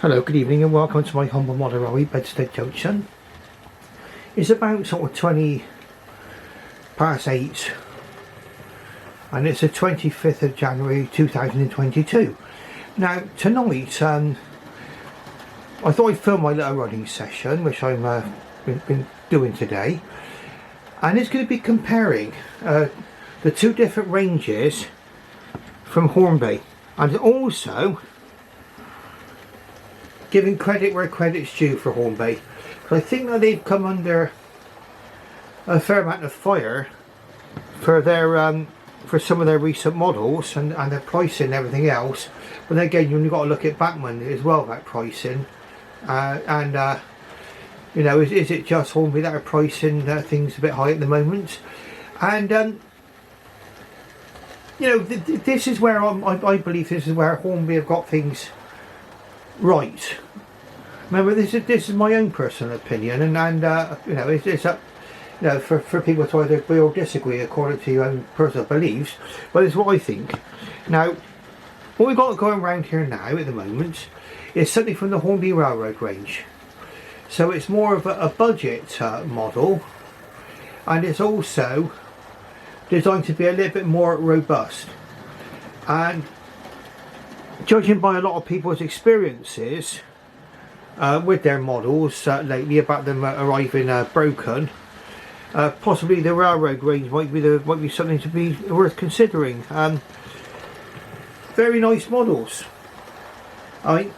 Hello, good evening and welcome to my humble model Hornby, Bedstead Junction. It's about sort of 20 past 8 and it's the 25th of January 2022. Now tonight I thought I'd film my little running session, which I've been doing today, and it's going to be comparing the two different ranges from Hornby, and also giving credit where credit's due for Hornby. I think that they've come under a fair amount of fire for their for some of their recent models and their pricing and everything else. But then again, you've got to look at Backman as well about pricing, you know, is it just Hornby that are pricing things a bit high at the moment? And you know, this is where I believe this is where Hornby have got things right. Remember, this is my own personal opinion, and you know, it's up, you know, for people to either agree or disagree according to your own personal beliefs, but it's what I think. Now, what we've got going around here now at the moment is something from the Hornby Railroad range. So it's more of a budget model, and it's also designed to be a little bit more robust. And judging by a lot of people's experiences with their models lately about them arriving broken, possibly the Railroad range might be something to be worth considering. Very nice models. Do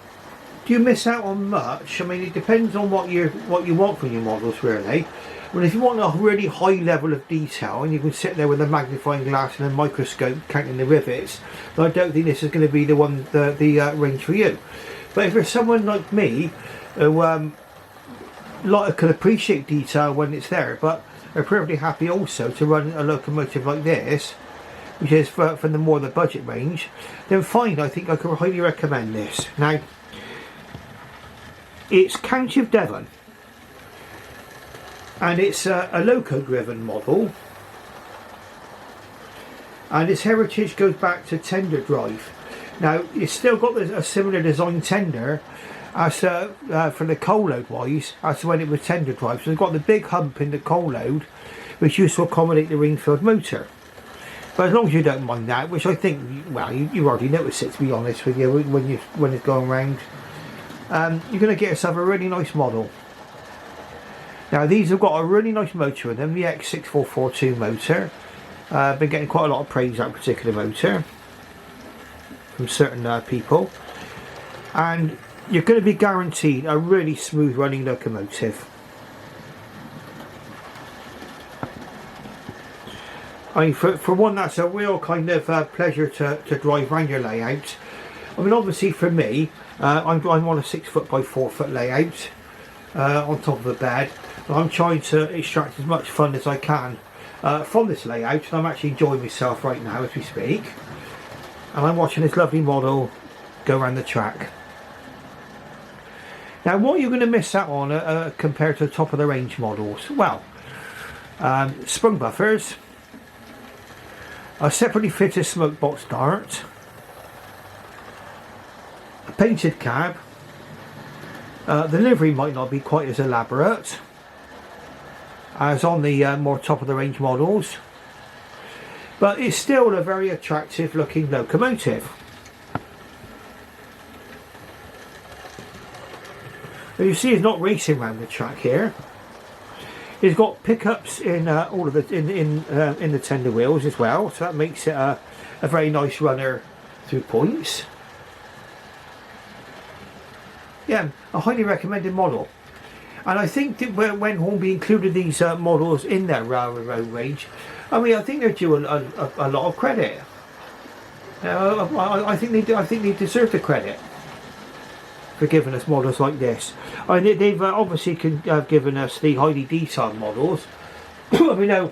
you miss out on much? I mean, it depends on what you want from your models, really. Well, if you want a really high level of detail and you can sit there with a magnifying glass and a microscope counting the rivets, then I don't think this is going to be the range for you. But if you're someone like me who can appreciate detail when it's there, but are perfectly happy also to run a locomotive like this, which is for the more the budget range, then fine, I think I can highly recommend this. Now, it's County of Devon, and it's a loco driven model, and its heritage goes back to tender drive. Now it's still got a similar design tender as for the coal load wise as to when it was tender drive. So it's got the big hump in the coal load which used to accommodate the ring-filled motor. But as long as you don't mind that, which I think, well, you already notice it, to be honest with you, when it's going around, you're going to get yourself a really nice model. Now these have got a really nice motor in them, the X6442 motor. Been getting quite a lot of praise that particular motor from certain people, and you're going to be guaranteed a really smooth running locomotive. I mean, for one, that's a real kind of pleasure to drive around your layout. I mean, obviously for me, I'm on a 6 foot by 4 foot layout on top of a bed. I'm trying to extract as much fun as I can from this layout, and I'm actually enjoying myself right now as we speak, and I'm watching this lovely model go around the track. Now what you're going to miss out on compared to the top of the range models, well, sprung buffers, a separately fitted smoke box dart, a painted cab. The livery might not be quite as elaborate as on the more top of the range models, but it's still a very attractive looking locomotive. Now you see it's not racing around the track here. It's got pickups in all of the in the tender wheels as well, so that makes it a very nice runner through points. Yeah, a highly recommended model. And I think that when Hornby included these models in their Railroad range, I mean, I think they're due a lot of credit. I think they do. I think they deserve the credit for giving us models like this. I mean, they've obviously given us the highly detailed models. I mean, now,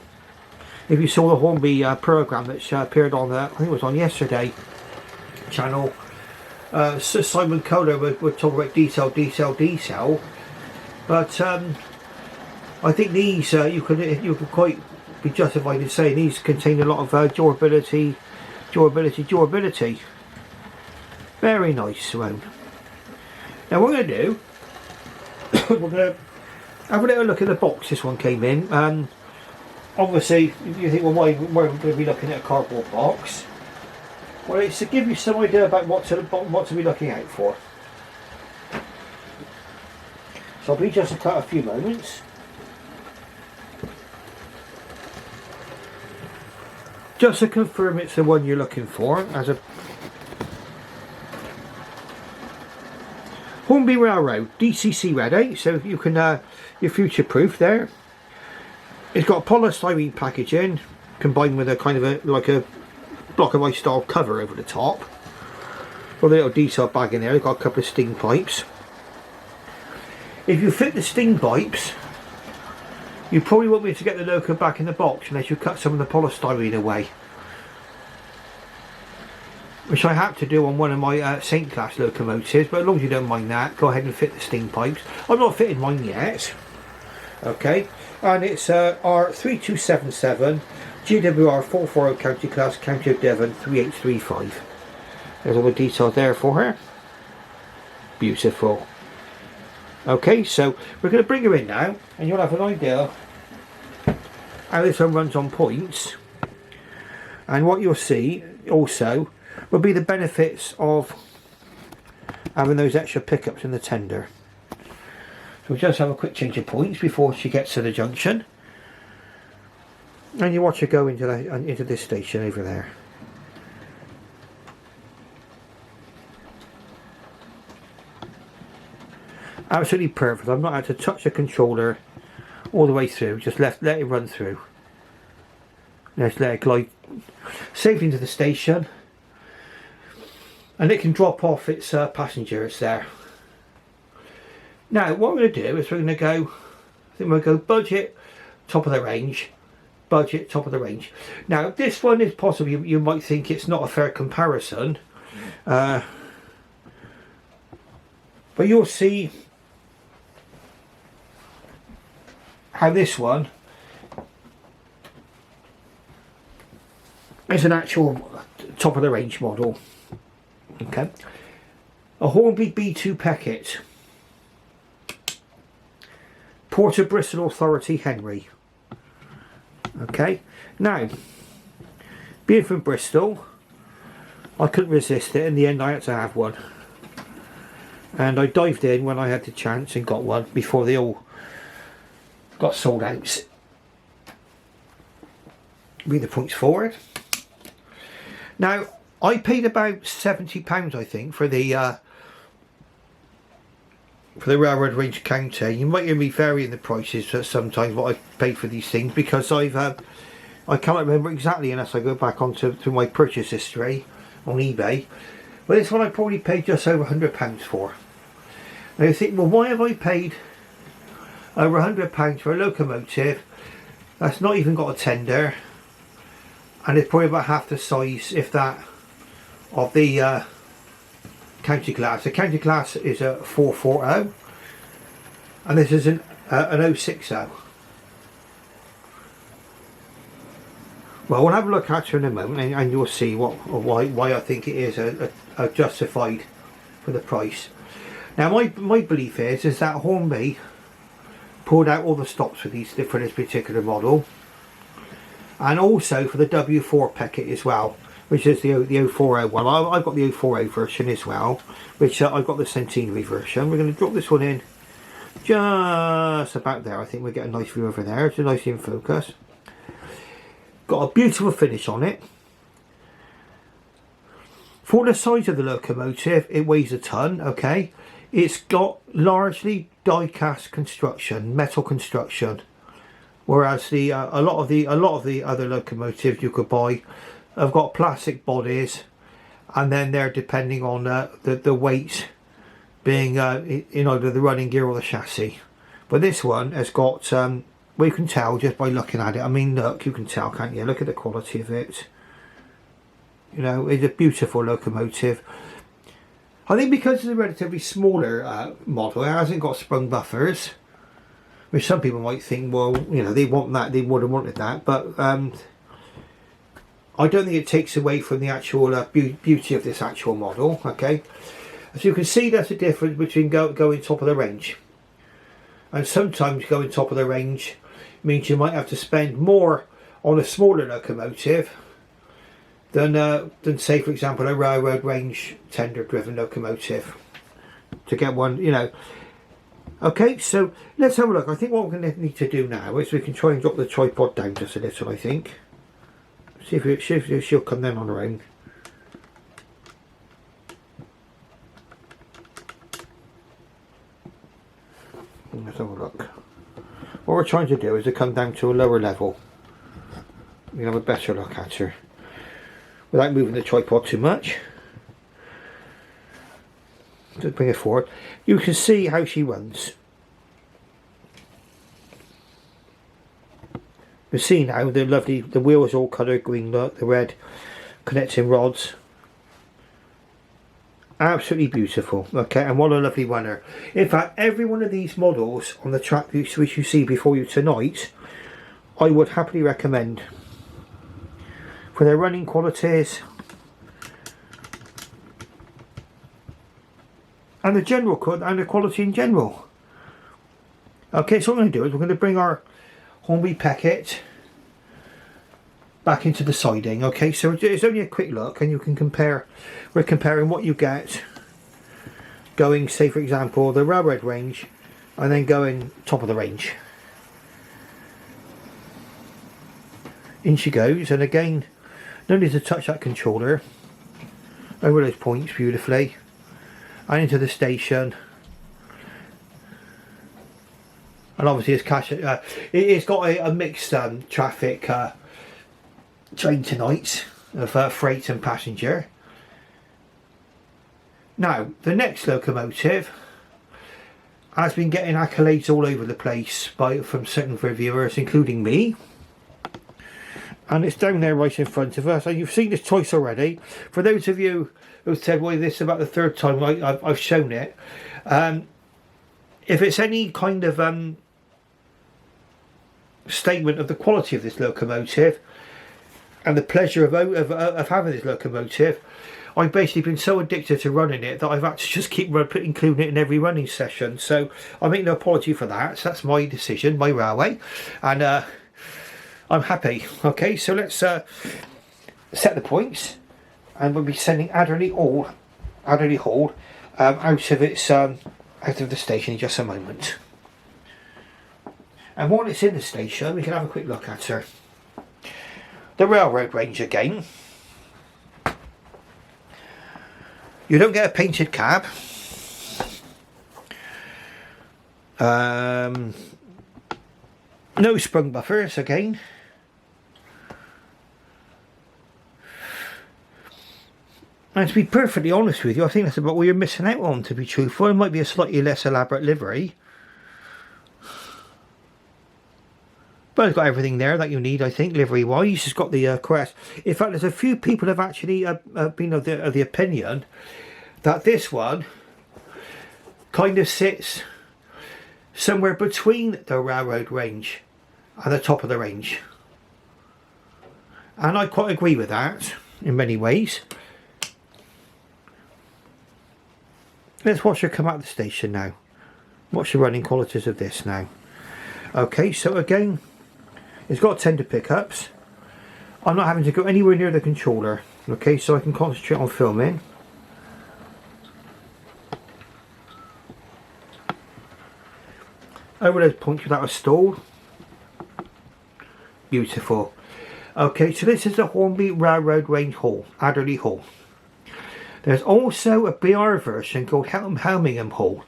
if you saw the Hornby program that appeared on I think it was on yesterday channel, Simon Kohler would talk about detail. But I think these you could quite be justified in saying these contain a lot of durability. Very nice, Simone. Now what we're going to do, we're going to have a little look at the box this one came in. Obviously, you think, well, why we're going to be looking at a cardboard box? Well, it's to give you some idea about what to be looking out for. So I'll be just a few moments. Just to confirm it's the one you're looking for, as a Hornby Railroad, DCC ready, so you can you're future proof there. It's got polystyrene packaging combined with a kind of like a block of ice style cover over the top. With a little detail bag in there. It's got a couple of sting pipes. If you fit the sting pipes, you probably won't be able to get the loco back in the box unless you cut some of the polystyrene away, which I had to do on one of my Saint class locomotives, but as long as you don't mind that, go ahead and fit the sting pipes. I'm not fitting mine yet. Okay, and it's R3277 GWR 440 County Class, County of Devon 3835. There's all the details there for her. Beautiful. Okay, so we're going to bring her in now, and you'll have an idea how this one runs on points. And what you'll see also will be the benefits of having those extra pickups in the tender. So we'll just have a quick change of points before she gets to the junction. And you watch her go into this station over there. Absolutely perfect. I've not had to touch the controller all the way through. Just let it run through. Let's let it glide safely into the station. And it can drop off its passengers there. Now what we're going to do is we're going to go, I think we'll go budget, top of the range. Budget, top of the range. Now this one is possibly, you might think it's not a fair comparison. But you'll see how this one is an actual top of the range model. Okay, a Hornby B2 Peckett, Port of Bristol Authority Henry. Okay, now being from Bristol, I couldn't resist it. In the end I had to have one, and I dived in when I had the chance and got one before they all got sold out. Read the points forward. Now I paid about £70 I think for the railroad range counter. You might hear me varying the prices sometimes what I paid for these things, because I cannot remember exactly unless I go back onto my purchase history on eBay. But this one I probably paid just over £100 for. Now you think, well, why have I paid over £100 for a locomotive that's not even got a tender, and it's probably about half the size, if that, of the county class. The county class is a 440 and this is an 060. Well, we'll have a look at her in a moment, and you'll see why I think it is a justified for the price. Now my belief is that Hornby pulled out all the stops for this particular model, and also for the W4 Peckett as well, which is the 040 one. I've got the 040 version as well, which I've got the centenary version. We're going to drop this one in just about there. I think we'll get a nice view over there. It's nicely in focus. Got a beautiful finish on it. For the size of the locomotive, it weighs a ton. Okay, it's got largely die-cast construction, metal construction, whereas a lot of the other locomotives you could buy have got plastic bodies, and then they're depending on the weight being in either the running gear or the chassis. But this one has got, well, you can tell just by looking at it. I mean, look, you can tell, can't you? Look at the quality of it. You know, it's a beautiful locomotive. I think because it's a relatively smaller model, it hasn't got sprung buffers, which some people might think, well, you know, they want that, they would have wanted that, but I don't think it takes away from the actual beauty of this actual model. Okay, As you can see, there's a difference between going top of the range, and sometimes going top of the range means you might have to spend more on a smaller locomotive than say, for example, a railroad range tender driven locomotive to get one, you know. Okay, so let's have a look. I think what we're going to need to do now is we can try and drop the tripod down just a little, I think. See if she'll come down on her own. Let's have a look. What we're trying to do is to come down to a lower level. We can have a better look at her without moving the tripod too much. Just bring it forward. You can see how she runs. You see now the lovely, the wheels all coloured green, look, the red connecting rods. Absolutely beautiful. Okay, and what a lovely runner. In fact, every one of these models on the track which you see before you tonight, I would happily recommend for their running qualities and the quality in general. Okay, so what we're going to do is we're going to bring our Hornby Peckett back into the siding. Okay, so it's only a quick look, and you can compare. We're comparing what you get going, say for example, the railroad range, and then going top of the range. In she goes, and again, no need to touch that controller. Over those points beautifully, and into the station. And obviously it's got a mixed traffic train tonight of freight and passenger. Now the next locomotive has been getting accolades all over the place from certain reviewers, including me. And it's down there right in front of us, and you've seen this choice already. For those of you who said, well, this is about the third time I've shown it, if it's any kind of statement of the quality of this locomotive and the pleasure of having this locomotive, I've basically been so addicted to running it that I've had to just keep including it in every running session. So I make no apology for that. So that's my decision, my railway, and I'm happy. Okay, so let's set the points, and we'll be sending Adderley Hall out of the station in just a moment. And while it's in the station, we can have a quick look at her. The railroad range again. You don't get a painted cab. No sprung buffers again. And to be perfectly honest with you, I think that's about what you're missing out on, to be truthful. It might be a slightly less elaborate livery, but it's got everything there that you need, I think, livery-wise. It's got the crest. In fact, there's a few people have actually been of the opinion that this one kind of sits somewhere between the railroad range and the top of the range. And I quite agree with that in many ways. Let's watch her come out of the station now. Watch the running qualities of this now. Okay, so again, it's got tender pickups. I'm not having to go anywhere near the controller. Okay, so I can concentrate on filming. Over those points without a stall. Beautiful. Okay, so this is the Hornby Railroad Range Hall, Adderley Hall. There's also a BR version called Helmingham Hall,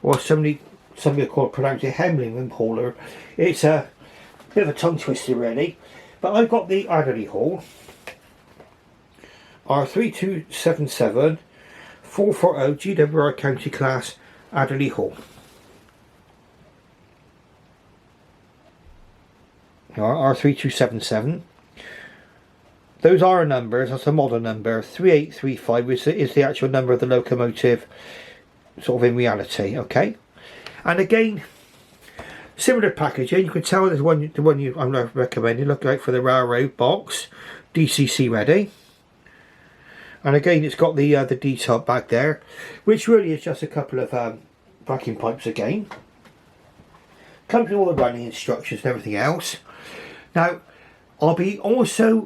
or somebody pronounce it Hemlingham Hall, or it's a bit of a tongue twister really. But I've got the Adderley Hall, R3277 440 GWR County Class Adderley Hall. R3277. Those are numbers. That's a model number. 3835 is the actual number of the locomotive, sort of in reality. Okay, and again, similar packaging. You can tell there's the one I'm recommending. Look out for the railroad box, DCC ready. And again, it's got the detail back there, which really is just a couple of vacuum pipes again. Comes with all the running instructions and everything else. Now, I'll be also,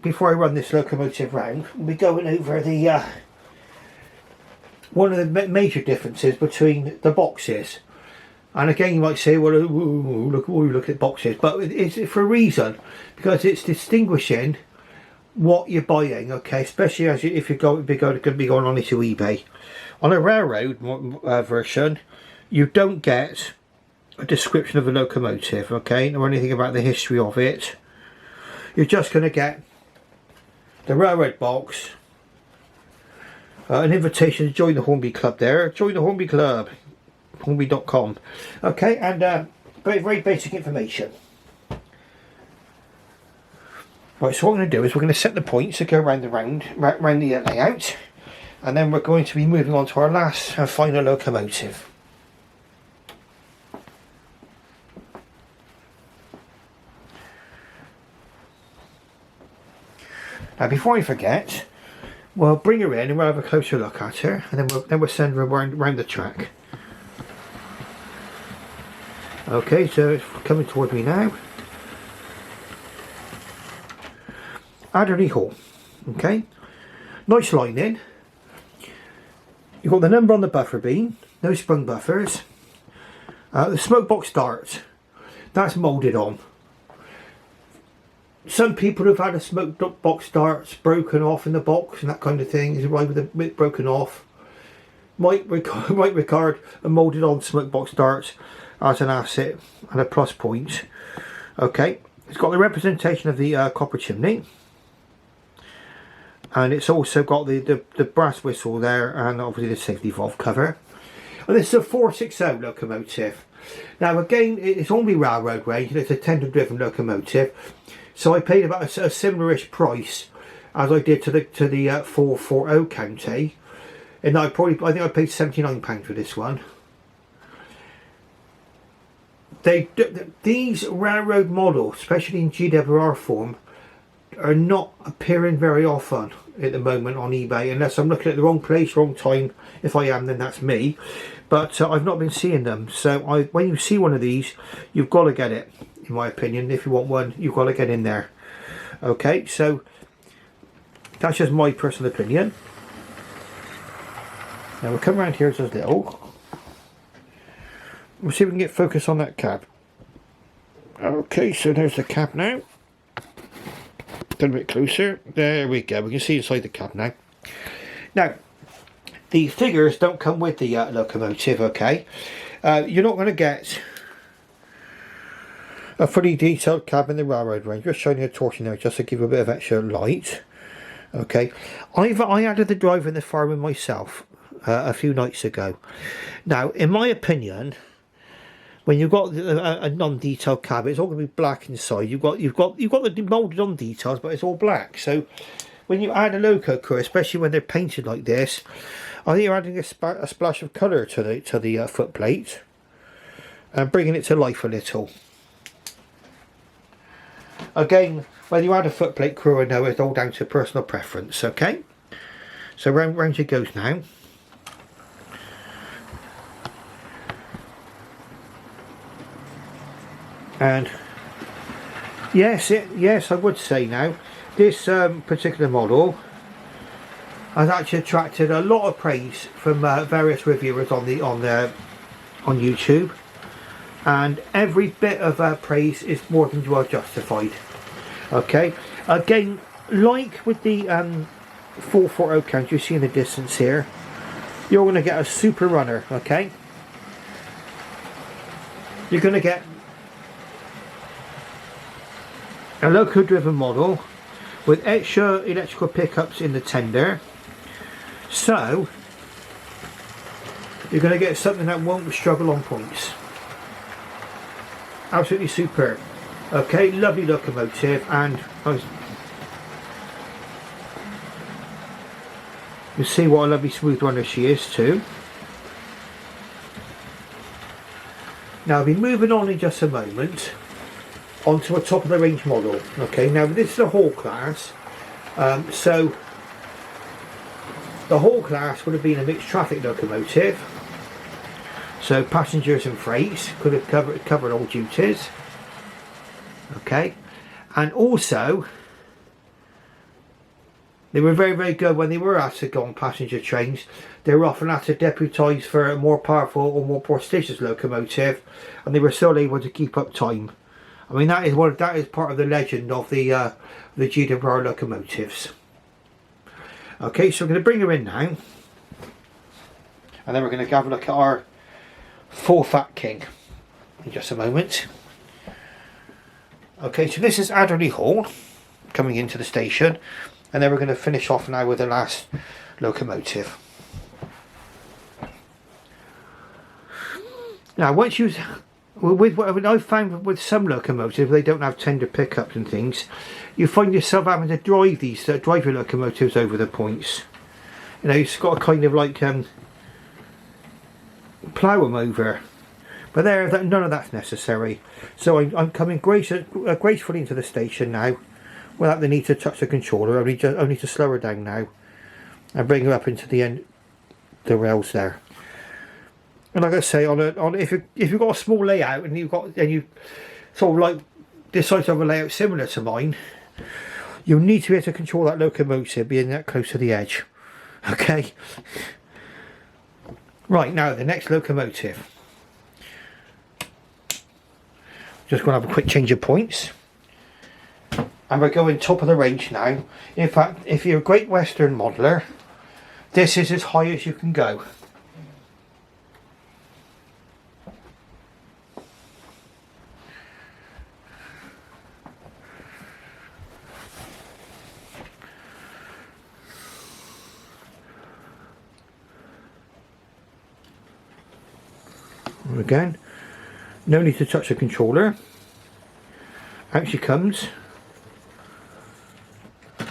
before I run this locomotive round, we'll be going over the one of the major differences between the boxes. And again, you might say, well, look at boxes, but it's for a reason, because it's distinguishing what you're buying, okay, especially as if you're going to be going on into eBay. On a railroad version, you don't get a description of the locomotive, okay, or anything about the history of it. You're just going to get the railroad box, an invitation to join the Hornby Club there. Join the Hornby Club, Hornby.com. Okay, and very, very basic information. Right, so what we're going to do is we're going to set the points to go around the layout, and then we're going to be moving on to our last and final locomotive. Now, before I forget, we'll bring her in and we'll have a closer look at her, and then we'll send her around the track. Okay, so it's coming toward me now. Adderley Hall. Okay, nice lining. You've got the number on the buffer beam, no sprung buffers. The smoke box darts, that's moulded on. Some people have had a smoke box darts broken off in the box and that kind of thing. Is arrived with a bit broken off. Might regard a moulded on smoke box darts as an asset and a plus point. Okay, it's got the representation of the copper chimney, and it's also got the brass whistle there, and obviously the safety valve cover. And this is a 460 locomotive. Now again, it's Hornby Railroad range, and it's a tender driven locomotive. So I paid about a similar-ish price as I did to the 440 County, and I think I paid £79 for this one. These railroad models, especially in GWR form, are not appearing very often at the moment on eBay, unless I'm looking at the wrong place, wrong time. If I am, then that's me. But I've not been seeing them. So when you see one of these, you've got to get it. In my opinion, if you want one, you've got to get in there. Okay, so that's just my personal opinion. Now we'll come around here just a little. We'll see if we can get focus on that cab. Okay, so there's the cab now. Done a bit closer. There we go. We can see inside the cab now. Now, the figures don't come with the locomotive, okay? You're not going to get a fully detailed cab in the railroad range. Just showing you a torch in there just to give you a bit of extra light. Okay, I added the driver and the fireman myself a few nights ago. Now, in my opinion, when you've got a non-detailed cab, it's all going to be black inside. You've got the moulded on details, but it's all black. So when you add a loco crew, especially when they're painted like this, I think you're adding a splash of colour to the footplate and bringing it to life a little. Again, whether you add a footplate crew or no, it's all down to personal preference, okay? So round it goes now. And yes, I would say now, this particular model has actually attracted a lot of praise from various reviewers on YouTube. And every bit of praise is more than well justified. Okay, again, like with the 440 count you see in the distance here, you're going to get a super runner. Okay, you're going to get a loco driven model with extra electrical pickups in the tender, so you're going to get something that won't struggle on points. Absolutely superb. Okay, lovely locomotive, and you see what a lovely smooth runner she is too. Now I'll be moving on in just a moment onto a top of the range model. Okay, now this is a Hall class, so The Hall class would have been a mixed traffic locomotive, so passengers and freight could have covered all duties. Okay, and also they were very, very good when they were asked to go on passenger trains. They were often asked to deputise for a more powerful or more prestigious locomotive, and they were still able to keep up time. I mean, that is part of the legend of the GWR locomotives. Okay, so we're going to bring her in now, and then we're going to have a look at our full fat king in just a moment. Okay, so this is Adderley Hall coming into the station, and then we're going to finish off now with the last locomotive. Now, once you, with what I've found with some locomotives, they don't have tender pickups and things. You find yourself having to drive your locomotives over the points. You know, you've got to kind of like plough them over. But none of that's necessary. So I'm coming gracefully into the station now, without the need to touch the controller. Only to slow her down now, and bring her up into the end, the rails there. And like I say, if you've got a small layout and you sort of like decide to have a layout similar to mine, you need to be able to control that locomotive being that close to the edge. Okay. Right, now the next locomotive. Just going to have a quick change of points, and we're going top of the range now. In fact, if you're a Great Western modeler, this is as high as you can go. Again, no need to touch the controller. Out she comes. I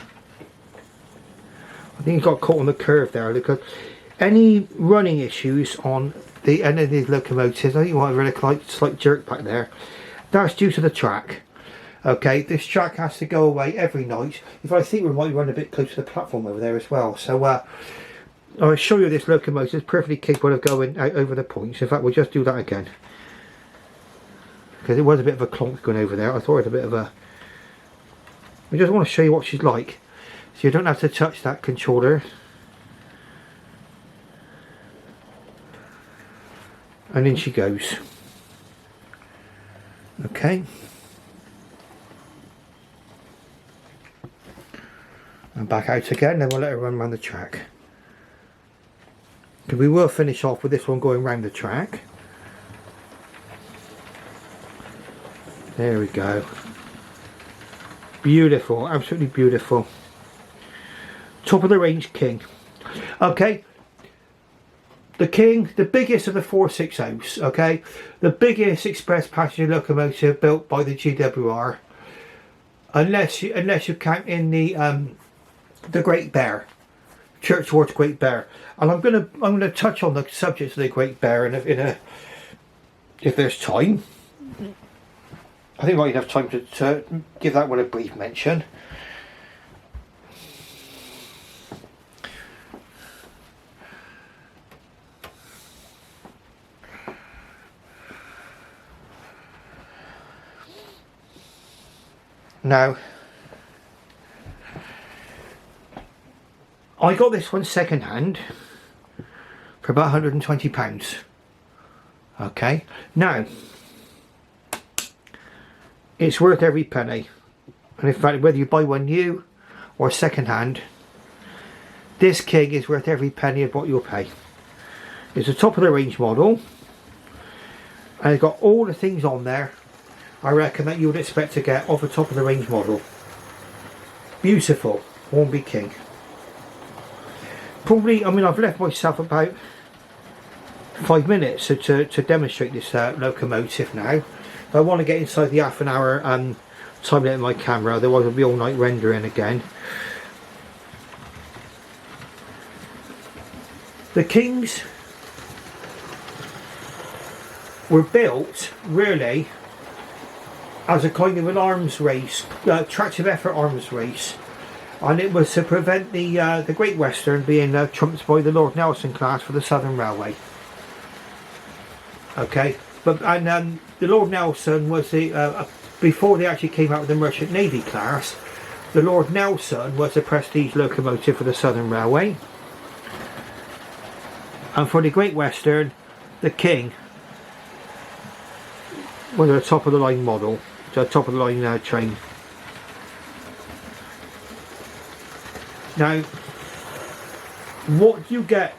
think he got caught on the curve there, because any running issues on the end of these locomotives, I think you want a really slight jerk back there. That's due to the track. Okay, this track has to go away every night. If I think we might run a bit close to the platform over there as well. So I'll show you this locomotive is perfectly capable of going out over the points. In fact, we'll just do that again, because it was a bit of a clonk going over there. I thought it was a bit of a... I just want to show you what she's like, so you don't have to touch that controller. And in she goes. Okay. And back out again, then we'll let her run around the track. We will finish off with this one going round the track. There we go. Beautiful, absolutely beautiful. Top of the range king. Okay, the king, the biggest of the 460s. Okay, the biggest express passenger locomotive built by the GWR, unless you count in the Great Bear. Churchward's Great Bear, and I'm gonna touch on the subject of the Great Bear if there's time. I think I might have time to give that one a brief mention. Now, I got this one second hand for about £120. Okay, now it's worth every penny, and in fact, whether you buy one new or second hand, this king is worth every penny of what you'll pay. It's a top of the range model, and it's got all the things on there I reckon that you would expect to get off a top of the range model. Beautiful Hornby king. Probably, I mean, I've left myself about 5 minutes to demonstrate this locomotive now. I want to get inside the half an hour time limit of my camera, otherwise I'll be all night rendering again. The Kings were built really as a kind of an arms race, tractive effort arms race, and it was to prevent the Great Western being trumped by the Lord Nelson class for the Southern Railway. Okay, but the Lord Nelson was the before they actually came out with the Merchant Navy class. The Lord Nelson was the prestige locomotive for the Southern Railway, and for the Great Western, the King was a top of the line model, so top of the line train. Now, what do you get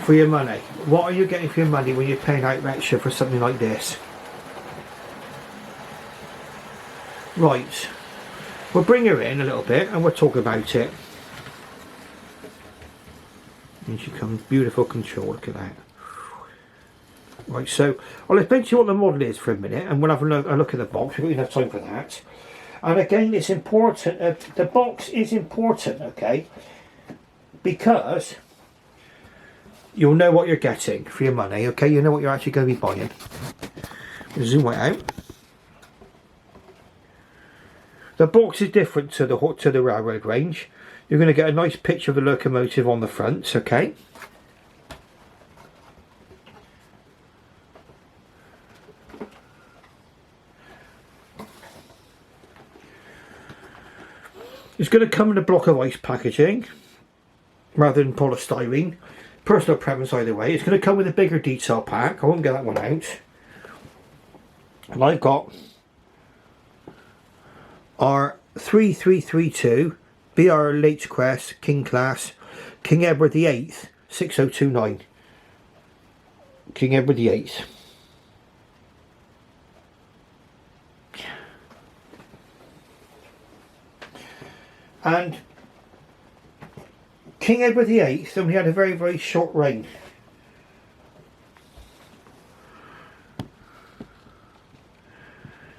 for your money? What are you getting for your money when you're paying out extra for something like this? Right, we'll bring her in a little bit and we'll talk about it. And she comes, beautiful control, look at that. Right, so I'll explain to you what the model is for a minute, and we'll have a look at the box. We've got enough time for that. And again, it's important, the box is important, okay, because you'll know what you're getting for your money, okay, you know what you're actually going to be buying. Zoom it out. The box is different to the railroad range. You're going to get a nice picture of the locomotive on the front, okay. It's going to come in a block of ice packaging rather than polystyrene. Personal preference either way. It's going to come with a bigger detail pack. I won't get that one out. And I've got R3372 BR Late Crest King Class King Edward VIII 6029. King Edward VIII. And King Edward VIII only had a very, very short reign.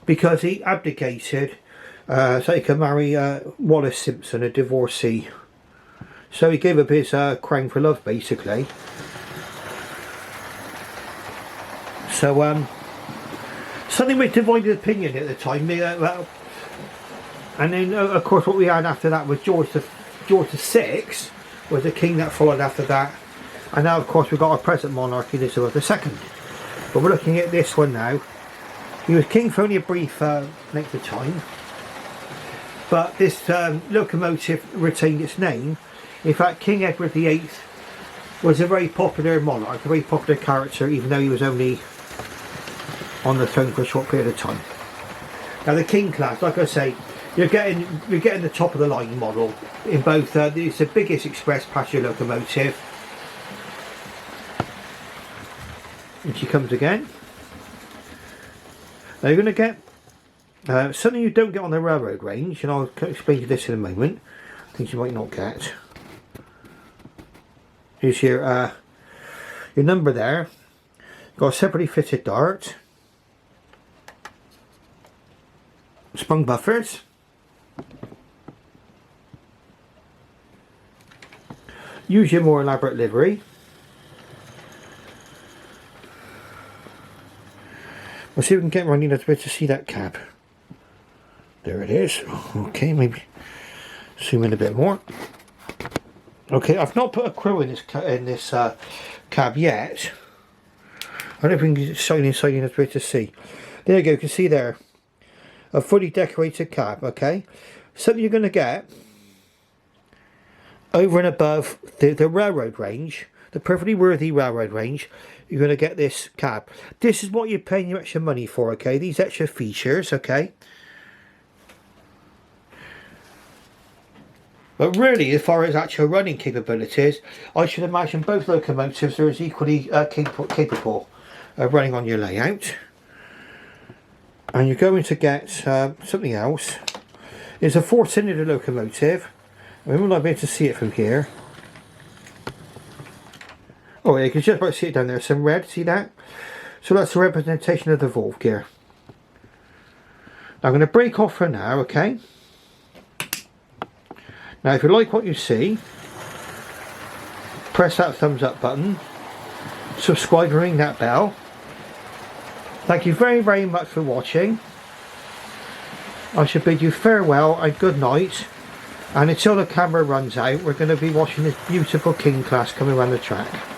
Because he abdicated so he could marry Wallace Simpson, a divorcee. So he gave up his crown for love, basically. So something with divided opinion at the time. And then, of course, what we had after that was George VI was the king that followed after that. And now, of course, we've got our present monarch, Elizabeth II. But we're looking at this one now. He was king for only a brief length of time. But this locomotive retained its name. In fact, King Edward VIII was a very popular monarch, a very popular character, even though he was only on the throne for a short period of time. Now, the King class, like I say, you're getting the top of the line model in both. It's the biggest express passenger locomotive. And she comes again. Now you're going to get something you don't get on the railroad range, and I'll explain to you this in a moment. Things you might not get. Here's your number there. Got a separately fitted dart. Sprung buffers. Use your more elaborate livery. We'll see if we can get running a little bit to see that cab. There it is. Okay, maybe zoom in a bit more. Okay, I've not put a crow in this cab yet. I don't know if we can get shine inside a little bit to see. There you go. You can see there a fully decorated cab. Okay, something you're going to get over and above the railroad range, the perfectly worthy railroad range. You're going to get this cab. This is what you're paying your extra money for, okay? These extra features, okay? But really, as far as actual running capabilities, I should imagine both locomotives are as equally capable of running on your layout. And you're going to get something else. It's a 4-cylinder locomotive. We will not be able to see it from here. Oh yeah, you can just about see it down there, some red, see that? So that's a representation of the valve gear. Now I'm going to break off for now, okay? Now if you like what you see, press that thumbs up button, subscribe and ring that bell. Thank you very, very much for watching. I shall bid you farewell and good night, And until the camera runs out, we're going to be watching this beautiful King Class coming around the track.